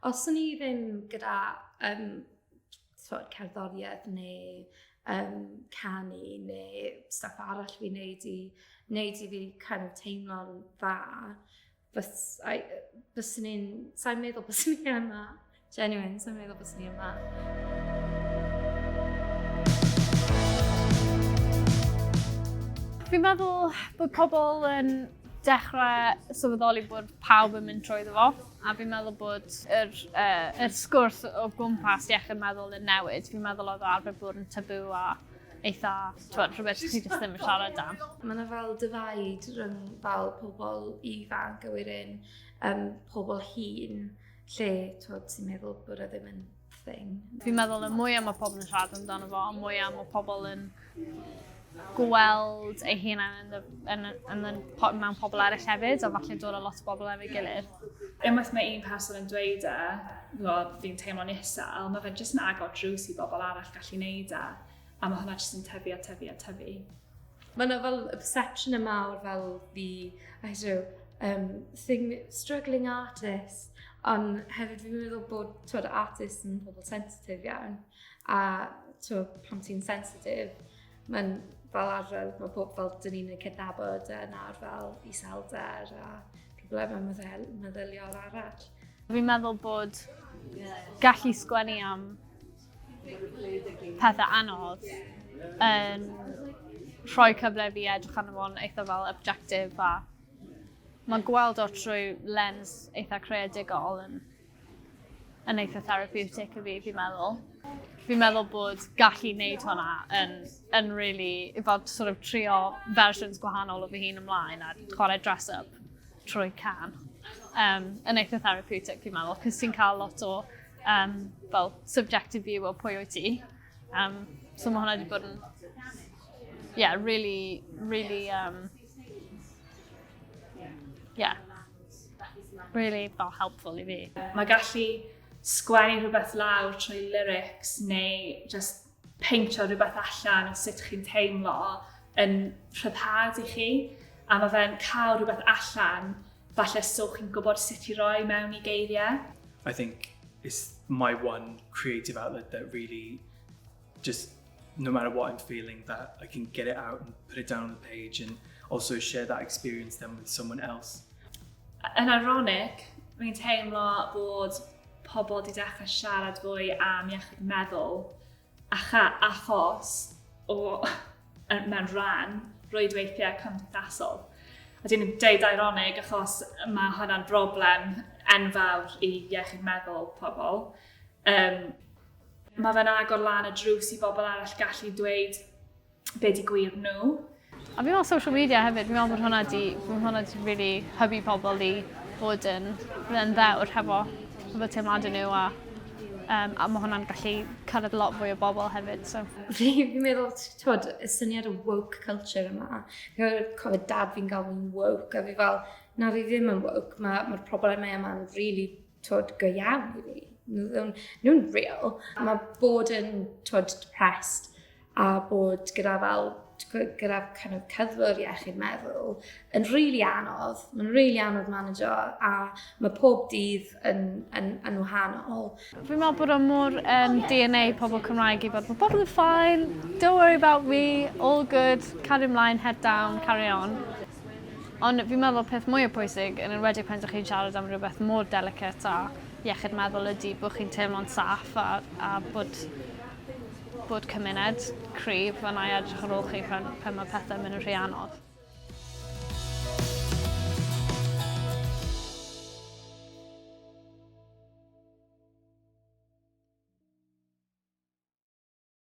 Os o'n i ddim gyda cerddoriaeth neu canu neu stuff arall fi wneud i fi kind of teimlo'n dda, sa'n meddwl bys ni yma. Genuine, sa'n meddwl bys ni yma. Fi'n meddwl bod pobl yn dechrau sylweddoli bod pawb yn mynd trwyddo fo, a fi'n meddwl bod yr sgwrs o gwmpas iechyd meddwl yn newid. Fi'n meddwl oedd o arfer bod yn tabw a eitha, rhywbeth chi jyst ddim yn siarad am. Mae yna fel difaid rhwng fel pobl ifanc a wedyn pobl hŷn, lle ti'n meddwl bod e ddim yn thing. Fi'n meddwl y mwy am y pobl yn siarad amdano fo, y mwy am y pobl yn gweld ei hunain mewn pobl eraill hefyd, a falle dod o lot o bobl efo'i gilydd. Unwaith mae un person yn dweud fi'n teimlo'n isel, mae fe'n jyst yn agor drws i bobl arall gallu neud a mae hwnna jyst yn tyfu a tyfu a tyfu. Mae yna fel y perception y mawr fel struggling artist, ond hefyd fi'n meddwl bod artist yn pobl sensitif iawn, a pan ti'n sensitif, mae'n fel arfer, mae pob fel dyn ni'n cydnabod yn fel iselder a problemau meddyliol arall. Fi'n meddwl bod gallu sgwennu am pethau anodd yn rhoi cyfle fi edrych arno fo'n eitha fel objectif, a mae'n gweld o trwy lens eitha creadigol yn eitha therapeutic i fi, fi'n meddwl. Fi'n meddwl bod gallu wneud hwnna yn really, fel sort of trio versions gwahanol o fy hun ymlaen a chwarae dress-up trwy can. Yn eitha therapeutic, fi'n meddwl, cos ti'n cael lot o fel subjective view o pwy wyt ti. So mae hwnna wedi bod yn, really, really fel helpful i fi. Mae gallu sgwennu rhywbeth lawr trwy lyrics neu just peintio rhywbeth allan o sut chi'n teimlo yn rhyddhad i chi, a mae fe'n cael rhywbeth allan falle so chi'n gwybod sut i roi mewn i geiriau. I think it's my one creative outlet that really just, no matter what I'm feeling, that I can get it out and put it down on the page and also share that experience then with someone else. Yn ironic, fi'n teimlo bod pobl wedi dechrau siarad fwy am iechyd meddwl achos mewn rhan rwydweithiau cymdeithasol. A dwi'n deud ironig achos mae hwnna'n broblem enfawr i iechyd meddwl pobl. Mae fe'n agor lan y drws i bobl arall gallu dweud be di gwir nhw. A fi'n meddwl social media hefyd, fi'n meddwl bod hwnna di really hybu pobl i fod yn ddewr hefo teimladau nhw, a mae hwnna'n gallu cyrraedd lot fwy o bobl hefyd. Fi'n meddwl, y syniad o woke culture yma. Fi'n cofio dad fi'n gael fi'n woke, a fi fel, na fi ddim yn woke, mae'r problemau yma'n really go iawn i fi. Nhw'n real. Mae bod yn depressed a bod gyda kind of cyddwr iechyd meddwl yn really anodd. Mae'n really anodd manager, a mae pob dydd yn wahanol. Fi'n meddwl bod o'n mor DNA pobl Cymraeg i fod, mae pobl yn fine, don't worry about me, all good, cario ymlaen, head down, carry on. Ond fi'n meddwl peth mwy o pwysig, yn enwedig pan ydych chi'n siarad am rhywbeth mor delicate a iechyd meddwl ydy bod chi'n teimlo'n saff a bod cymuned cryf yna i edrych ar ôl chi pan mae pethau'n mynd yn rhy anodd.